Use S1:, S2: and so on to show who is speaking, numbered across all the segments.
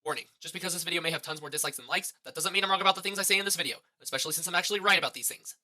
S1: Warning, just because this video may have tons more dislikes than likes, that doesn't mean I'm wrong about the things I say in this video, especially since I'm actually right about these things.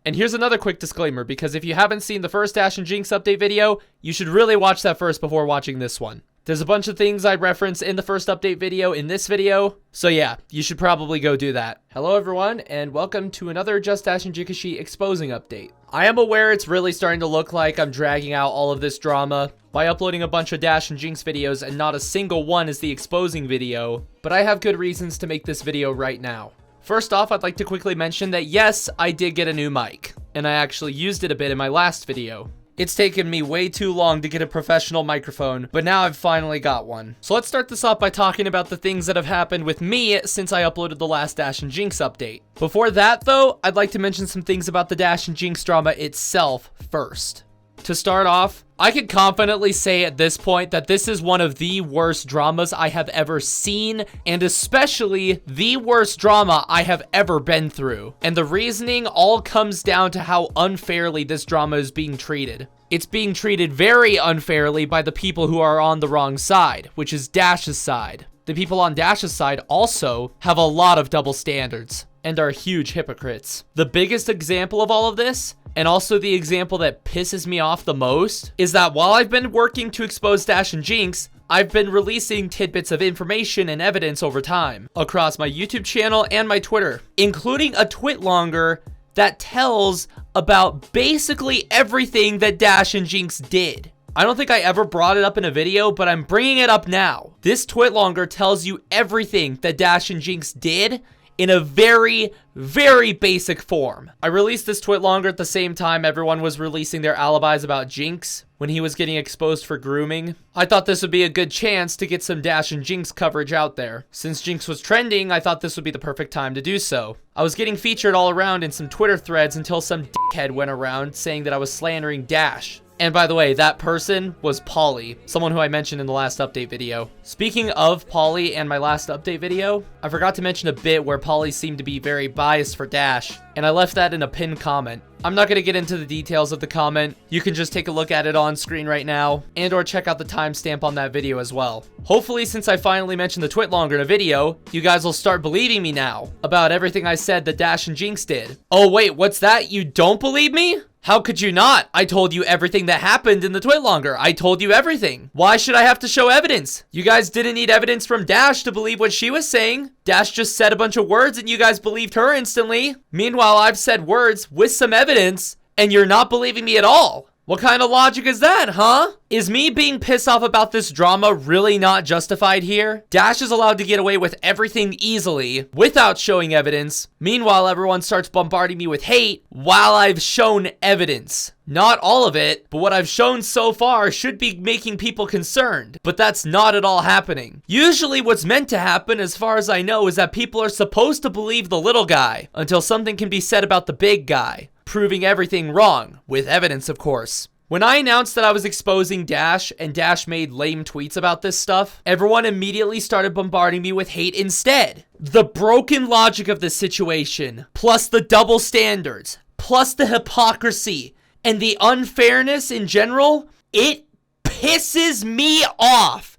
S2: And here's another quick disclaimer, because if you haven't seen the first Dash and Jinx update video, you should really watch that first before watching this one. There's a bunch of things I reference in the first update video in this video, so yeah, you should probably go do that. Hello everyone, and welcome to another JustDash and Jikishi exposing update. I am aware it's really starting to look like I'm dragging out all of this drama by uploading a bunch of Dash and Jinx videos and not a single one is the exposing video, but I have good reasons to make this video right now. First off, I'd like to quickly mention that yes, I did get a new mic, and I actually used it a bit in my last video. It's taken me way too long to get a professional microphone, but now I've finally got one. So let's start this off by talking about the things that have happened with me since I uploaded the last Dash and Jinx update. Before that though, I'd like to mention some things about the Dash and Jinx drama itself first. To start off, I can confidently say at this point that this is one of the worst dramas I have ever seen, and especially the worst drama I have ever been through. And the reasoning all comes down to how unfairly this drama is being treated. It's being treated very unfairly by the people who are on the wrong side, which is Dash's side. The people on Dash's side also have a lot of double standards and are huge hypocrites. The biggest example of all of this, and also the example that pisses me off the most, is that while I've been working to expose Dash and Jinx, I've been releasing tidbits of information and evidence over time across my YouTube channel and my Twitter, including a twitlonger that tells about basically everything that Dash and Jinx did. I don't think I ever brought it up in a video, but I'm bringing it up now. This twitlonger tells you everything that Dash and Jinx did in a very, very basic form. I released this twitlonger at the same time everyone was releasing their alibis about Jinx when he was getting exposed for grooming. I thought this would be a good chance to get some Dash and Jinx coverage out there. Since Jinx was trending, I thought this would be the perfect time to do so. I was getting featured all around in some Twitter threads until some dickhead went around saying that I was slandering Dash. And by the way, that person was Polly, someone who I mentioned in the last update video. Speaking of Polly and my last update video, I forgot to mention a bit where Polly seemed to be very biased for Dash, and I left that in a pinned comment. I'm not going to get into the details of the comment. You can just take a look at it on screen right now, and or check out the timestamp on that video as well. Hopefully, since I finally mentioned the twitlonger in a video, you guys will start believing me now about everything I said that Dash and Jinx did. Oh wait, what's that? You don't believe me? How could you not? I told you everything that happened in the twitlonger. I told you everything. Why should I have to show evidence? You guys didn't need evidence from Dash to believe what she was saying. Dash just said a bunch of words and you guys believed her instantly. Meanwhile, I've said words with some evidence and you're not believing me at all. What kind of logic is that, huh? Is me being pissed off about this drama really not justified here? Dash is allowed to get away with everything easily without showing evidence. Meanwhile, everyone starts bombarding me with hate while I've shown evidence. Not all of it, but what I've shown so far should be making people concerned. But that's not at all happening. Usually what's meant to happen, as far as I know, is that people are supposed to believe the little guy until something can be said about the big guy, proving everything wrong, with evidence of course. When I announced that I was exposing Dash, and Dash made lame tweets about this stuff, everyone immediately started bombarding me with hate instead. The broken logic of this situation, plus the double standards, plus the hypocrisy, and the unfairness in general, it pisses me off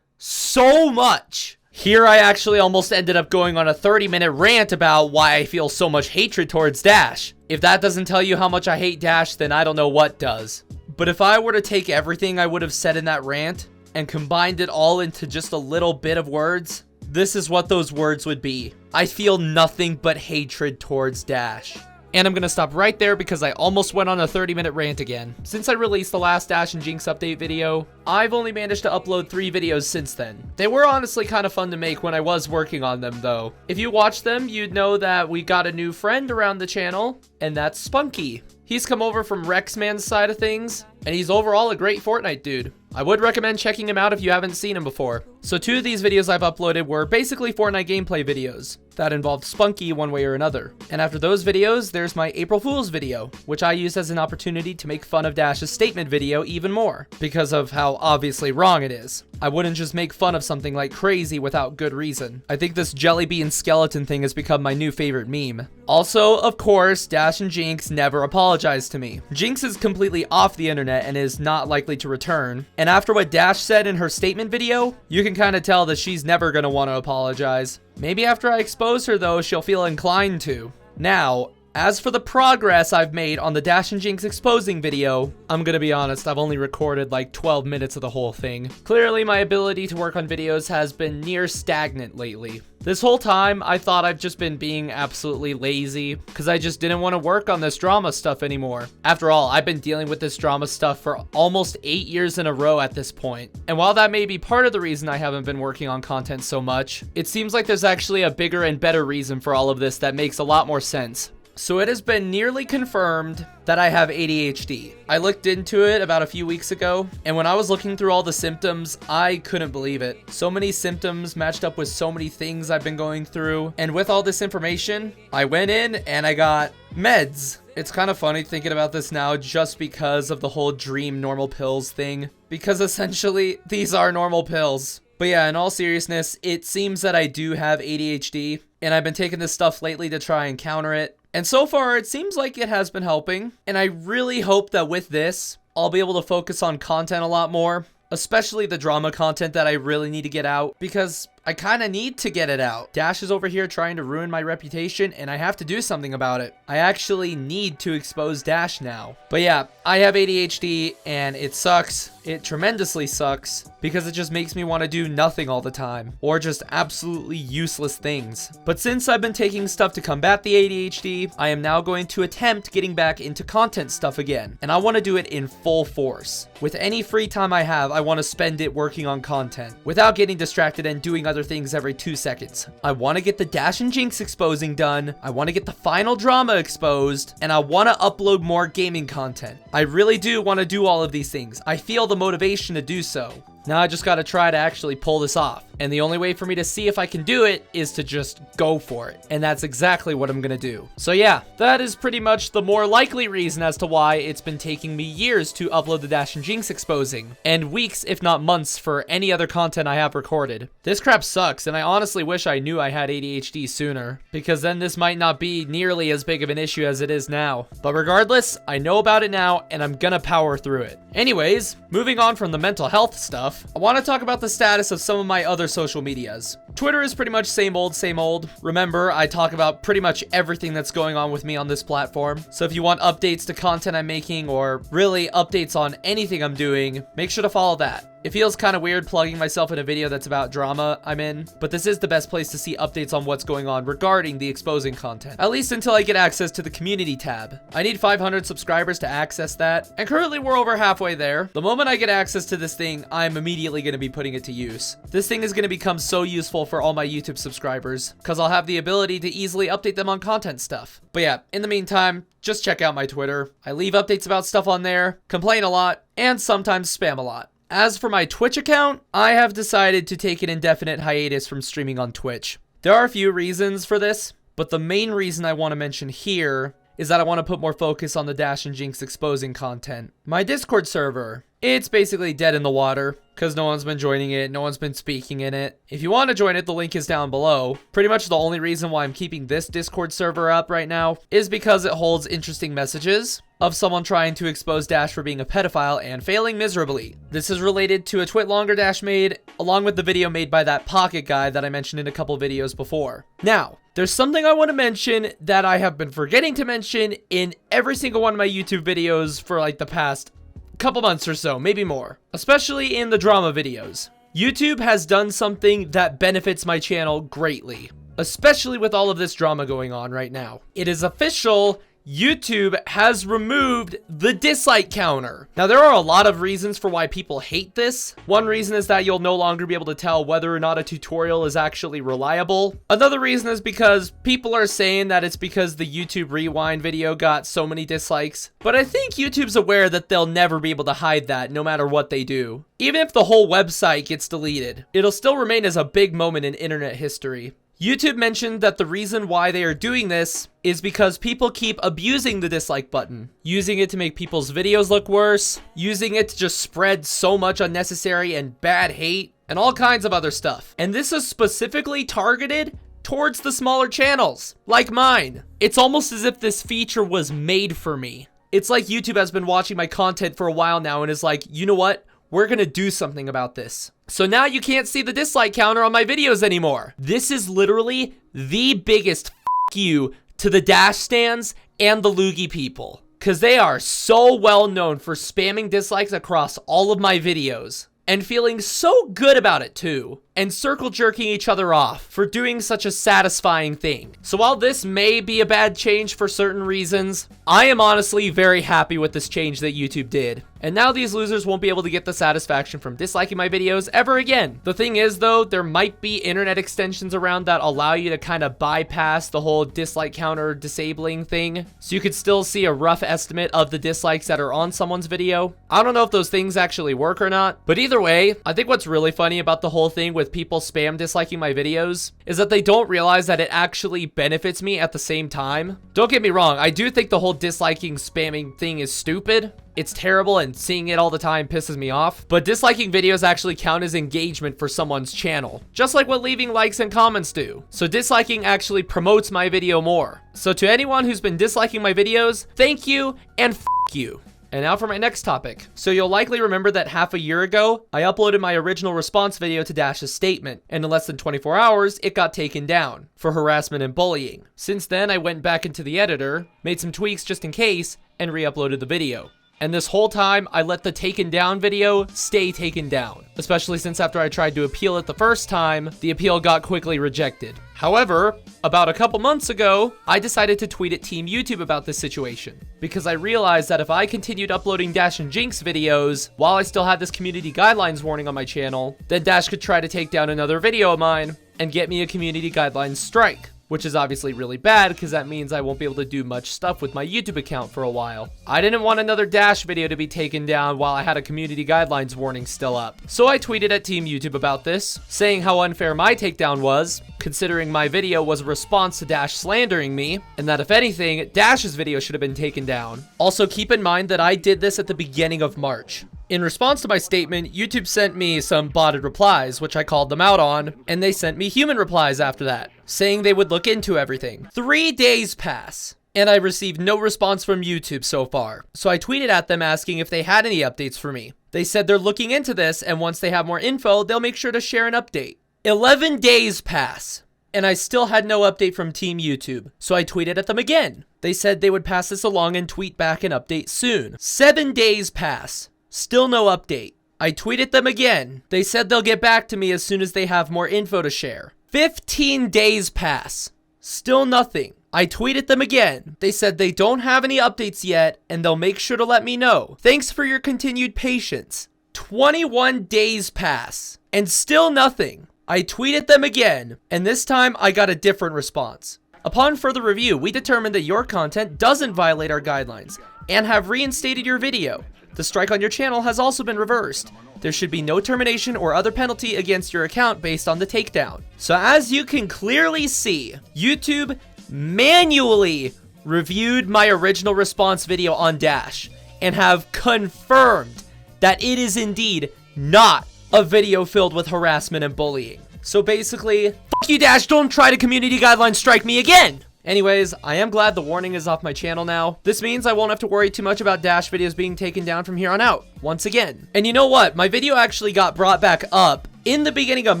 S2: so much. Here I actually almost ended up going on a 30-minute rant about why I feel so much hatred towards Dash. If that doesn't tell you how much I hate Dash, then I don't know what does. But if I were to take everything I would have said in that rant and combined it all into just a little bit of words, this is what those words would be. I feel nothing but hatred towards Dash. And I'm gonna stop right there because I almost went on a 30-minute rant again. Since I released the last Dash and Jinx update video, I've only managed to upload 3 videos since then. They were honestly kind of fun to make when I was working on them though. If you watched them, you'd know that we got a new friend around the channel, and that's Spunky. He's come over from Rexman's side of things, and he's overall a great Fortnite dude. I would recommend checking him out if you haven't seen him before. So 2 of these videos I've uploaded were basically Fortnite gameplay videos that involved Spunky one way or another. And after those videos, there's my April Fool's video, which I used as an opportunity to make fun of Dash's statement video even more, because of how obviously wrong it is. I wouldn't just make fun of something like crazy without good reason. I think this jelly bean skeleton thing has become my new favorite meme. Also, of course, Dash and Jinx never apologized to me. Jinx is completely off the internet internet and is not likely to return. And after what Dash said in her statement video, you can kind of tell that she's never going to want to apologize. Maybe after I expose her though, she'll feel inclined to. Now, as for the progress I've made on the Dash and Jinx exposing video, I'm gonna be honest, I've only recorded like 12 minutes of the whole thing. Clearly, my ability to work on videos has been near stagnant lately. This whole time, I thought I've just been being absolutely lazy because I just didn't want to work on this drama stuff anymore. After all, I've been dealing with this drama stuff for almost 8 years in a row at this point. And while that may be part of the reason I haven't been working on content so much, it seems like there's actually a bigger and better reason for all of this that makes a lot more sense. So it has been nearly confirmed that I have ADHD. I looked into it about a few weeks ago, and when I was looking through all the symptoms, I couldn't believe it. So many symptoms matched up with so many things I've been going through, and with all this information, I went in and I got meds. It's kind of funny thinking about this now just because of the whole dream normal pills thing, because essentially these are normal pills. But yeah, in all seriousness, it seems that I do have ADHD, and I've been taking this stuff lately to try and counter it. And so far, it seems like it has been helping, and I really hope that with this, I'll be able to focus on content a lot more, especially the drama content that I really need to get out, because I kind of need to get it out. Dash is over here trying to ruin my reputation, and I have to do something about it. I actually need to expose Dash now. But yeah, I have ADHD, and it sucks. It tremendously sucks, because it just makes me want to do nothing all the time, or just absolutely useless things. But since I've been taking stuff to combat the ADHD, I am now going to attempt getting back into content stuff again, and I want to do it in full force. With any free time I have, I want to spend it working on content, without getting distracted and doing other things every 2 seconds. I want to get the Dash and Jinx exposing done, I want to get the final drama exposed, and I want to upload more gaming content. I really do want to do all of these things. I feel the motivation to do so. Now I just gotta try to actually pull this off. And the only way for me to see if I can do it is to just go for it. And that's exactly what I'm gonna do. So yeah, that is pretty much the more likely reason as to why it's been taking me years to upload the Dash and Jinx exposing. And weeks, if not months, for any other content I have recorded. This crap sucks, and I honestly wish I knew I had ADHD sooner, because then this might not be nearly as big of an issue as it is now. But regardless, I know about it now, and I'm gonna power through it. Anyways, moving on from the mental health stuff, I want to talk about the status of some of my other social medias. Twitter is pretty much same old, same old. Remember, I talk about pretty much everything that's going on with me on this platform. So if you want updates to content I'm making, or really updates on anything I'm doing, make sure to follow that. It feels kind of weird plugging myself in a video that's about drama I'm in, but this is the best place to see updates on what's going on regarding the exposing content. At least until I get access to the community tab. I need 500 subscribers to access that, and currently we're over halfway there. The moment I get access to this thing, I'm immediately going to be putting it to use. This thing is going to become so useful for all my YouTube subscribers, because I'll have the ability to easily update them on content stuff. But yeah, in the meantime, just check out my Twitter. I leave updates about stuff on there, complain a lot, and sometimes spam a lot. As for my Twitch account, I have decided to take an indefinite hiatus from streaming on Twitch. There are a few reasons for this, but the main reason I want to mention here is that I want to put more focus on the Dash and Jinx exposing content. My Discord server, it's basically dead in the water because no one's been joining it, no one's been speaking in it. If you want to join it, the link is down below. Pretty much the only reason why I'm keeping this Discord server up right now is because it holds interesting messages of someone trying to expose Dash for being a pedophile and failing miserably. This is related to a twit longer Dash made, along with the video made by that Pocket guy that I mentioned in a couple videos before. Now, there's something I want to mention that I have been forgetting to mention in every single one of my YouTube videos for like the past couple months or so, maybe more, especially in the drama videos. YouTube has done something that benefits my channel greatly, especially with all of this drama going on right now. It is official. YouTube has removed the dislike counter. Now, there are a lot of reasons for why people hate this. One reason is that you'll no longer be able to tell whether or not a tutorial is actually reliable. Another reason is because people are saying that it's because the YouTube Rewind video got so many dislikes. But I think YouTube's aware that they'll never be able to hide that no matter what they do. Even if the whole website gets deleted, it'll still remain as a big moment in internet history. YouTube mentioned that the reason why they are doing this is because people keep abusing the dislike button, using it to make people's videos look worse, using it to just spread so much unnecessary and bad hate, and all kinds of other stuff. And this is specifically targeted towards the smaller channels, like mine. It's almost as if this feature was made for me. It's like YouTube has been watching my content for a while now and is like, you know what? We're gonna do something about this. So now you can't see the dislike counter on my videos anymore. This is literally the biggest f you to the Dash stands and the Loogie people, because they are so well known for spamming dislikes across all of my videos and feeling so good about it too, and circle jerking each other off for doing such a satisfying thing. So while this may be a bad change for certain reasons, I am honestly very happy with this change that YouTube did. And now these losers won't be able to get the satisfaction from disliking my videos ever again. The thing is though, there might be internet extensions around that allow you to kind of bypass the whole dislike counter disabling thing. So you could still see a rough estimate of the dislikes that are on someone's video. I don't know if those things actually work or not, but either way, I think what's really funny about the whole thing with people spam disliking my videos is that they don't realize that it actually benefits me at the same time. Don't get me wrong, I do think the whole disliking spamming thing is stupid. It's terrible and seeing it all the time pisses me off. But disliking videos actually count as engagement for someone's channel, just like what leaving likes and comments do. So disliking actually promotes my video more. So to anyone who's been disliking my videos, thank you and f you. And now for my next topic. So you'll likely remember that half a year ago, I uploaded my original response video to Dash's statement, and in less than 24 hours, it got taken down for harassment and bullying. Since then, I went back into the editor, made some tweaks just in case, and re-uploaded the video. And this whole time, I let the taken down video stay taken down, especially since after I tried to appeal it the first time, the appeal got quickly rejected. However, about a couple months ago, I decided to tweet at Team YouTube about this situation, because I realized that if I continued uploading Dash and Jinx videos while I still had this community guidelines warning on my channel, then Dash could try to take down another video of mine and get me a community guidelines strike. Which is obviously really bad because that means I won't be able to do much stuff with my YouTube account for a while. I didn't want another Dash video to be taken down while I had a community guidelines warning still up. So I tweeted at Team YouTube about this, saying how unfair my takedown was, considering my video was a response to Dash slandering me, and that if anything, Dash's video should have been taken down. Also keep in mind that I did this at the beginning of March. In response to my statement, YouTube sent me some botted replies, which I called them out on, and they sent me human replies after that, saying they would look into everything. 3 days pass, and I received no response from YouTube so far. So I tweeted at them asking if they had any updates for me. They said they're looking into this, and once they have more info, they'll make sure to share an update. 11 days pass, and I still had no update from Team YouTube. So I tweeted at them again. They said they would pass this along and tweet back an update soon. 7 days pass. Still no update. I tweeted them again. They said they'll get back to me as soon as they have more info to share. 15 days pass. Still nothing. I tweeted them again. They said they don't have any updates yet and they'll make sure to let me know. Thanks for your continued patience. 21 days pass and still nothing. I tweeted them again and this time I got a different response. Upon further review, we determined that your content doesn't violate our guidelines and have reinstated your video. The strike on your channel has also been reversed. There should be no termination or other penalty against your account based on the takedown. So as you can clearly see, YouTube manually reviewed my original response video on Dash and have confirmed that it is indeed not a video filled with harassment and bullying. So basically, fuck you Dash, don't try to community guidelines strike me again! Anyways, I am glad the warning is off my channel now. This means I won't have to worry too much about Dash videos being taken down from here on out, once again. And you know what? My video actually got brought back up in the beginning of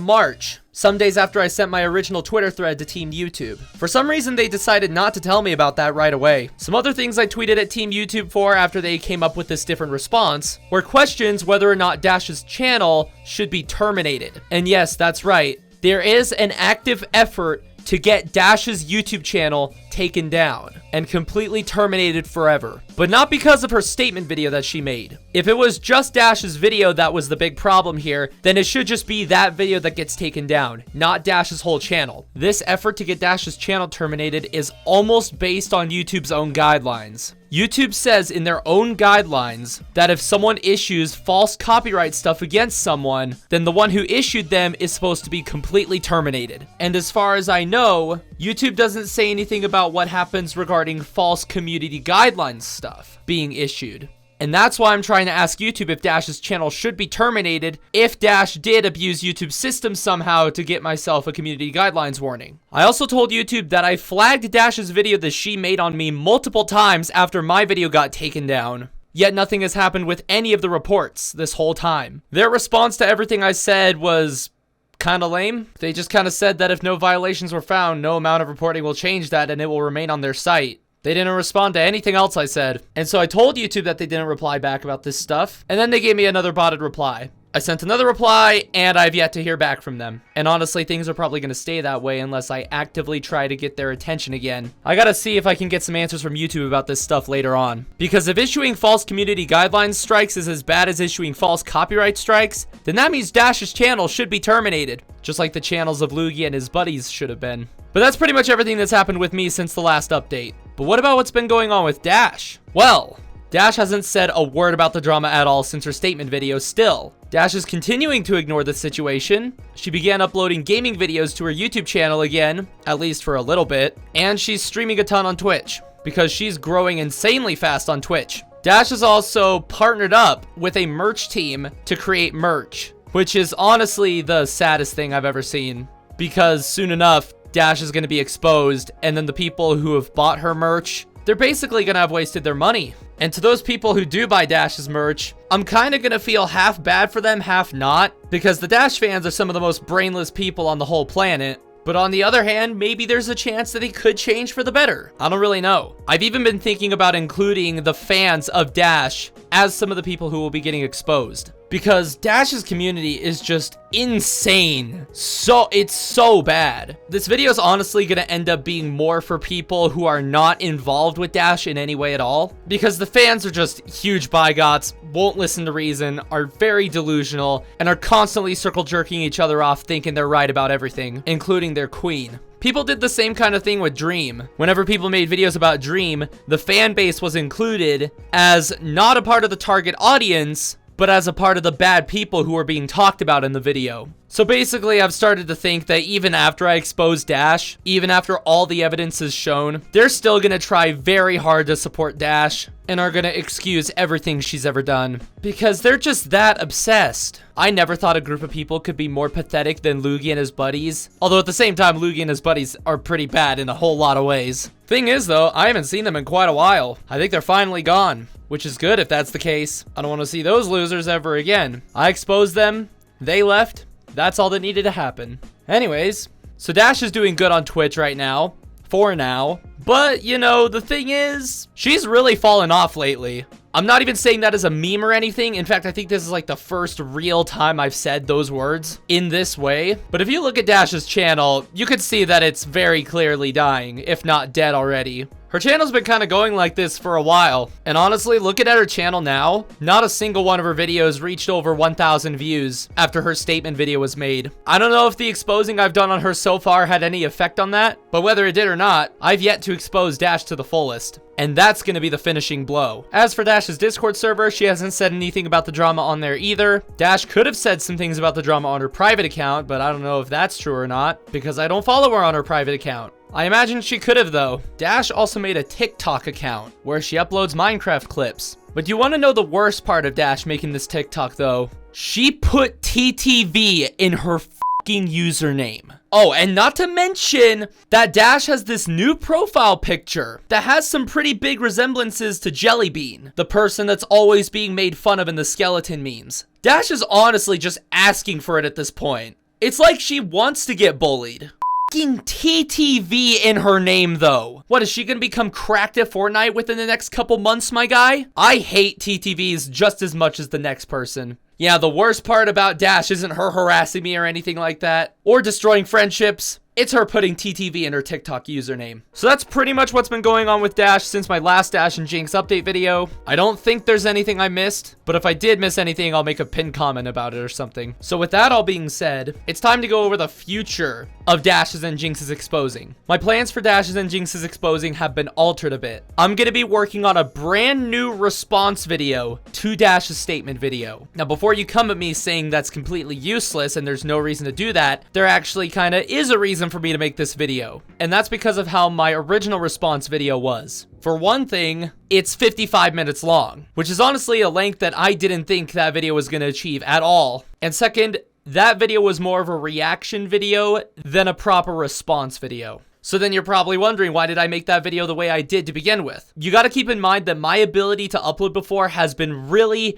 S2: March, some days after I sent my original Twitter thread to Team YouTube. For some reason, they decided not to tell me about that right away. Some other things I tweeted at Team YouTube for after they came up with this different response were questions whether or not Dash's channel should be terminated. And yes, that's right. There is an active effort to get Dash's YouTube channel taken down and completely terminated forever. But not because of her statement video that she made. If it was just Dash's video that was the big problem here, then it should just be that video that gets taken down, not Dash's whole channel. This effort to get Dash's channel terminated is almost based on YouTube's own guidelines. YouTube says in their own guidelines that if someone issues false copyright stuff against someone, then the one who issued them is supposed to be completely terminated. And as far as I know, YouTube doesn't say anything about what happens regarding false community guidelines stuff being issued. And that's why I'm trying to ask YouTube if Dash's channel should be terminated if Dash did abuse YouTube's system somehow to get myself a community guidelines warning. I also told YouTube that I flagged Dash's video that she made on me multiple times after my video got taken down. Yet nothing has happened with any of the reports this whole time. Their response to everything I said was kind of lame. They just kind of said that if no violations were found, no amount of reporting will change that and it will remain on their site. They didn't respond to anything else I said. And so I told YouTube that they didn't reply back about this stuff. And then they gave me another botted reply. I sent another reply, and I've yet to hear back from them. And honestly, things are probably going to stay that way unless I actively try to get their attention again. I gotta see if I can get some answers from YouTube about this stuff later on. Because if issuing false community guidelines strikes is as bad as issuing false copyright strikes, then that means Dash's channel should be terminated. Just like the channels of Luigi and his buddies should have been. But that's pretty much everything that's happened with me since the last update. But what about what's been going on with Dash? Well, Dash hasn't said a word about the drama at all since her statement video still. Dash is continuing to ignore the situation. She began uploading gaming videos to her YouTube channel again, at least for a little bit, and she's streaming a ton on Twitch, because she's growing insanely fast on Twitch. Dash has also partnered up with a merch team to create merch, which is honestly the saddest thing I've ever seen, because soon enough, Dash is going to be exposed, and then the people who have bought her merch, they're basically going to have wasted their money. And to those people who do buy Dash's merch, I'm kind of going to feel half bad for them, half not, because the Dash fans are some of the most brainless people on the whole planet. But on the other hand, maybe there's a chance that he could change for the better. I don't really know. I've even been thinking about including the fans of Dash as some of the people who will be getting exposed. Because Dash's community is just insane. It's so bad. This video is honestly going to end up being more for people who are not involved with Dash in any way at all. Because the fans are just huge bigots, won't listen to reason, are very delusional, and are constantly circle jerking each other off thinking they're right about everything, including their queen. People did the same kind of thing with Dream. Whenever people made videos about Dream, the fan base was included as not a part of the target audience, but as a part of the bad people who are being talked about in the video. So basically, I've started to think that even after I expose Dash, even after all the evidence is shown, they're still gonna try very hard to support Dash and are gonna excuse everything she's ever done. Because they're just that obsessed. I never thought a group of people could be more pathetic than Luigi and his buddies. Although at the same time, Luigi and his buddies are pretty bad in a whole lot of ways. Thing is though, I haven't seen them in quite a while. I think they're finally gone. Which is good if that's the case. I don't want to see those losers ever again. I exposed them, they left, that's all that needed to happen. Anyways, so Dash is doing good on Twitch right now, for now. But, you know, the thing is, she's really fallen off lately. I'm not even saying that as a meme or anything. In fact, I think this is like the first real time I've said those words in this way. But if you look at Dash's channel, you could see that it's very clearly dying, if not dead already. Her channel's been kind of going like this for a while. And honestly, looking at her channel now, not a single one of her videos reached over 1,000 views after her statement video was made. I don't know if the exposing I've done on her so far had any effect on that, but whether it did or not, I've yet to expose Dash to the fullest. And that's going to be the finishing blow. As for Dash's Discord server, she hasn't said anything about the drama on there either. Dash could have said some things about the drama on her private account, but I don't know if that's true or not, because I don't follow her on her private account. I imagine she could have though. Dash also made a TikTok account where she uploads Minecraft clips. But do you want to know the worst part of Dash making this TikTok though? She put TTV in her fucking username. Oh, and not to mention that Dash has this new profile picture that has some pretty big resemblances to Jellybean, the person that's always being made fun of in the skeleton memes. Dash is honestly just asking for it at this point. It's like she wants to get bullied. TTV in her name though. What, is she gonna become cracked at Fortnite within the next couple months, my guy? I hate TTVs just as much as the next person. Yeah, the worst part about Dash isn't her harassing me or anything like that, or destroying friendships. It's her putting TTV in her TikTok username. So that's pretty much what's been going on with Dash since my last Dash and Jinx update video. I don't think there's anything I missed, but if I did miss anything, I'll make a pinned comment about it or something. So with that all being said, it's time to go over the future of Dash's and Jinx's exposing. My plans for Dash's and Jinx's exposing have been altered a bit. I'm gonna be working on a brand new response video to Dash's statement video. Now, before you come at me saying that's completely useless and there's no reason to do that, there actually kind of is a reason time for me to make this video. And that's because of how my original response video was. For one thing, it's 55 minutes long, which is honestly a length that I didn't think that video was going to achieve at all. And second, that video was more of a reaction video than a proper response video. So then you're probably wondering, why did I make that video the way I did to begin with? You gotta keep in mind that my ability to upload before has been really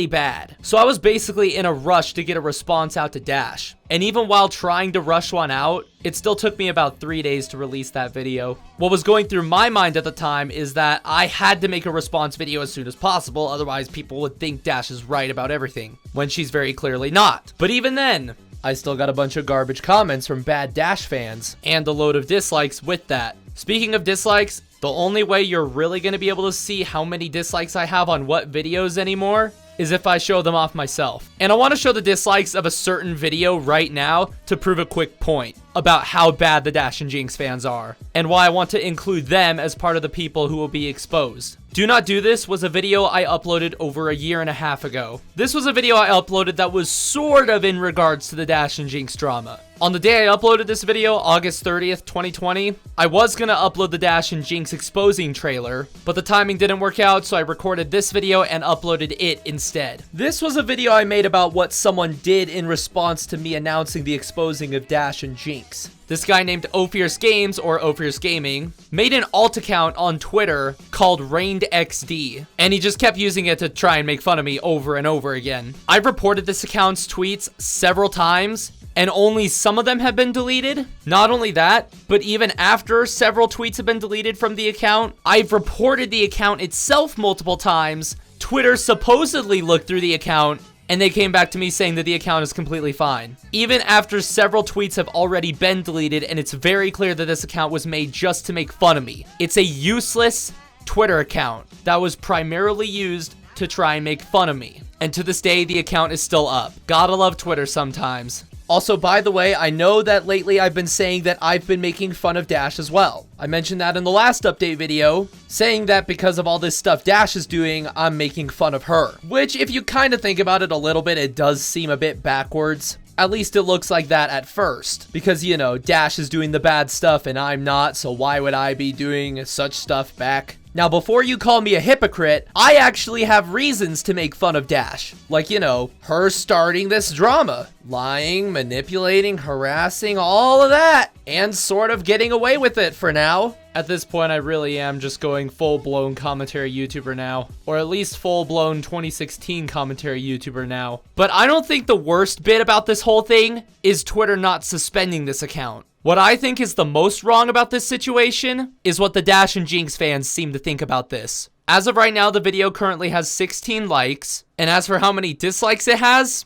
S2: bad. So I was basically in a rush to get a response out to Dash. And even while trying to rush one out, it still took me about 3 days to release that video. What was going through my mind at the time is that I had to make a response video as soon as possible, otherwise people would think Dash is right about everything, when she's very clearly not. But even then, I still got a bunch of garbage comments from bad Dash fans, and a load of dislikes with that. Speaking of dislikes, the only way you're really going to be able to see how many dislikes I have on what videos anymore is if I show them off myself. And I want to show the dislikes of a certain video right now to prove a quick point about how bad the Dash and Jinx fans are, and why I want to include them as part of the people who will be exposed. Do Not Do This was a video I uploaded over a year and a half ago. This was a video I uploaded that was sort of in regards to the Dash and Jinx drama. On the day I uploaded this video, August 30th, 2020, I was gonna upload the Dash and Jinx exposing trailer, but the timing didn't work out, so I recorded this video and uploaded it instead. This was a video I made about what someone did in response to me announcing the exposing of Dash and Jinx. This guy named Ofierce Games, or Ofierce Gaming, made an alt account on Twitter called RaignedXD, and he just kept using it to try and make fun of me over and over again. I've reported this account's tweets several times, and only some of them have been deleted. Not only that, but even after several tweets have been deleted from the account, I've reported the account itself multiple times. Twitter supposedly looked through the account, and they came back to me saying that the account is completely fine. Even after several tweets have already been deleted, and it's very clear that this account was made just to make fun of me. It's a useless Twitter account that was primarily used to try and make fun of me. And to this day, the account is still up. Gotta love Twitter sometimes. Also, by the way, I know that lately I've been saying that I've been making fun of Dash as well. I mentioned that in the last update video, saying that because of all this stuff Dash is doing, I'm making fun of her. Which, if you kind of think about it a little bit, it does seem a bit backwards. At least it looks like that at first. Because, you know, Dash is doing the bad stuff and I'm not, so why would I be doing such stuff back? Now, before you call me a hypocrite, I actually have reasons to make fun of Dash. Like, you know, her starting this drama. Lying, manipulating, harassing, all of that. And sort of getting away with it for now. At this point, I really am just going full-blown commentary YouTuber now. Or at least full-blown 2016 commentary YouTuber now. But I don't think the worst bit about this whole thing is Twitter not suspending this account. What I think is the most wrong about this situation is what the Dash and Jinx fans seem to think about this. As of right now, the video currently has 16 likes, and as for how many dislikes it has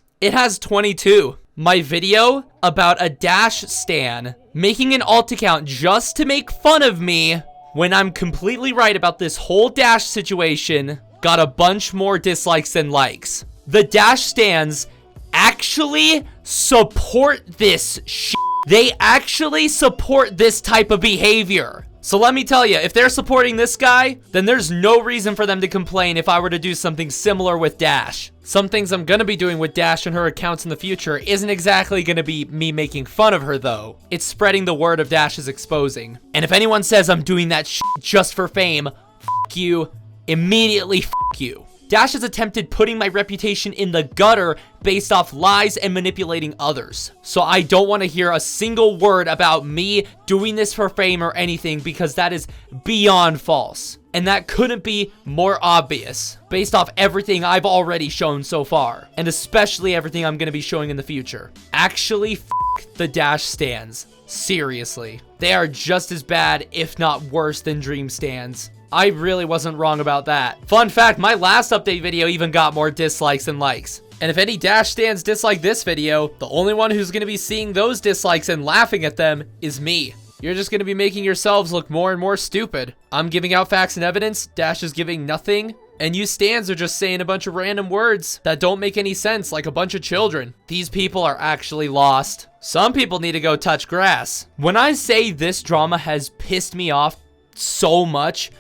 S2: 22. My video about a Dash stan making an alt account just to make fun of me when I'm completely right about this whole Dash situation got a bunch more dislikes than likes. The Dash stans actually support this shit. They actually support this type of behavior. So let me tell you, if they're supporting this guy, then there's no reason for them to complain if I were to do something similar with Dash. Some things I'm gonna be doing with Dash and her accounts in the future isn't exactly gonna be me making fun of her though. It's spreading the word of Dash's exposing. And if anyone says I'm doing that shit just for fame, f you, immediately f you. Dash has attempted putting my reputation in the gutter based off lies and manipulating others. So I don't want to hear a single word about me doing this for fame or anything, because that is beyond false. And that couldn't be more obvious based off everything I've already shown so far. And especially everything I'm going to be showing in the future. Actually, f the Dash stans. Seriously. They are just as bad, if not worse, than Dream stans. I really wasn't wrong about that. Fun fact, my last update video even got more dislikes than likes. And if any Dash stans dislike this video, the only one who's going to be seeing those dislikes and laughing at them is me. You're just going to be making yourselves look more and more stupid. I'm giving out facts and evidence, Dash is giving nothing, and you stans are just saying a bunch of random words that don't make any sense, like a bunch of children. These people are actually lost. Some people need to go touch grass. When I say this drama has pissed me off so much,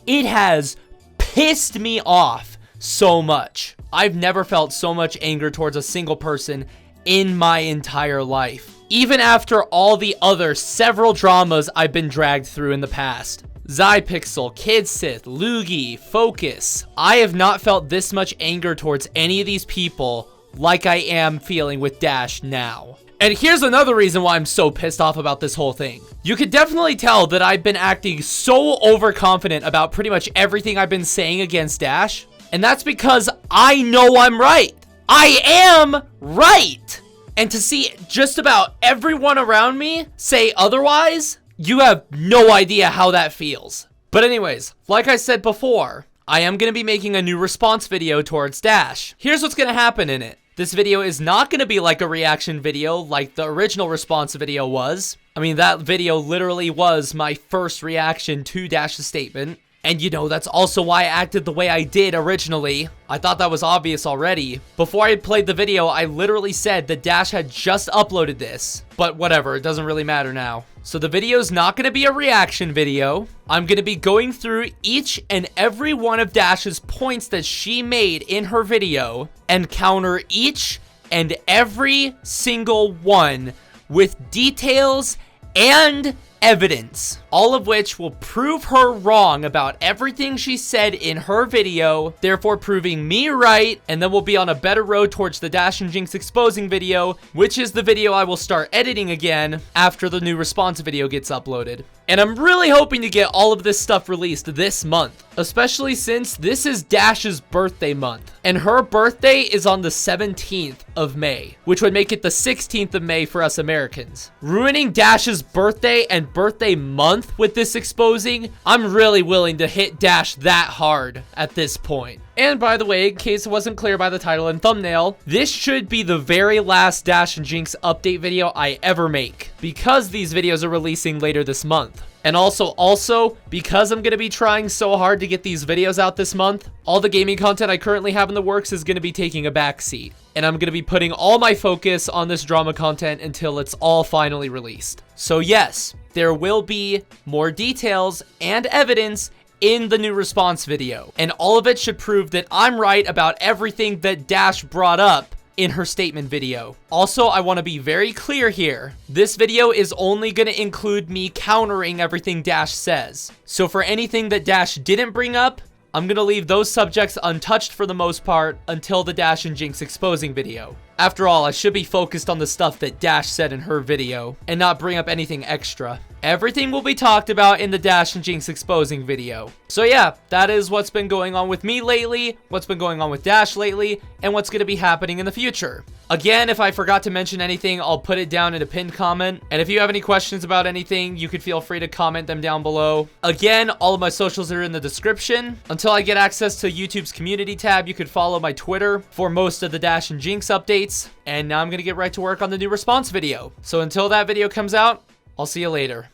S2: it has pissed me off so much. I've never felt so much anger towards a single person in my entire life. Even after all the other several dramas I've been dragged through in the past. Zypixel, KidSith, Loogie, Focus. I have not felt this much anger towards any of these people like I am feeling with Dash now. And here's another reason why I'm so pissed off about this whole thing. You could definitely tell that I've been acting so overconfident about pretty much everything I've been saying against Dash. And that's because I know I'm right. I am right. And to see just about everyone around me say otherwise, you have no idea how that feels. But anyways, like I said before, I am going to be making a new response video towards Dash. Here's what's going to happen in it. This video is not going to be like a reaction video like the original response video was. I mean, that video literally was my first reaction to Dash's statement. And you know, that's also why I acted the way I did originally. I thought that was obvious already. Before I had played the video, I literally said that Dash had just uploaded this. But whatever, it doesn't really matter now. So the video's not going to be a reaction video. I'm going to be going through each and every one of Dash's points that she made in her video and counter each and every single one with details and evidence, all of which will prove her wrong about everything she said in her video, therefore proving me right, and then we'll be on a better road towards the Dash and Jinx exposing video, which is the video I will start editing again after the new response video gets uploaded. And I'm really hoping to get all of this stuff released this month, especially since this is Dash's birthday month, and her birthday is on the 17th of May, which would make it the 16th of May for us Americans. Ruining Dash's birthday and birthday month with this exposing, I'm really willing to hit Dash that hard at this point. And by the way, in case it wasn't clear by the title and thumbnail, this should be the very last Dash and Jinx update video I ever make, because these videos are releasing later this month. And also, because I'm going to be trying so hard to get these videos out this month, all the gaming content I currently have in the works is going to be taking a backseat. And I'm going to be putting all my focus on this drama content until it's all finally released. So yes, there will be more details and evidence in the new response video. And all of it should prove that I'm right about everything that Dash brought up in her statement video. Also, I want to be very clear here. This video is only going to include me countering everything Dash says. So for anything that Dash didn't bring up, I'm going to leave those subjects untouched for the most part until the Dash and Jinx exposing video. After all, I should be focused on the stuff that Dash said in her video and not bring up anything extra. Everything will be talked about in the Dash and Jinx exposing video. So yeah, that is what's been going on with me lately, what's been going on with Dash lately, and what's going to be happening in the future. Again, if I forgot to mention anything, I'll put it down in a pinned comment. And if you have any questions about anything, you could feel free to comment them down below. Again, all of my socials are in the description. Until I get access to YouTube's community tab, you could follow my Twitter for most of the Dash and Jinx updates. And now I'm going to get right to work on the new response video. So until that video comes out, I'll see you later.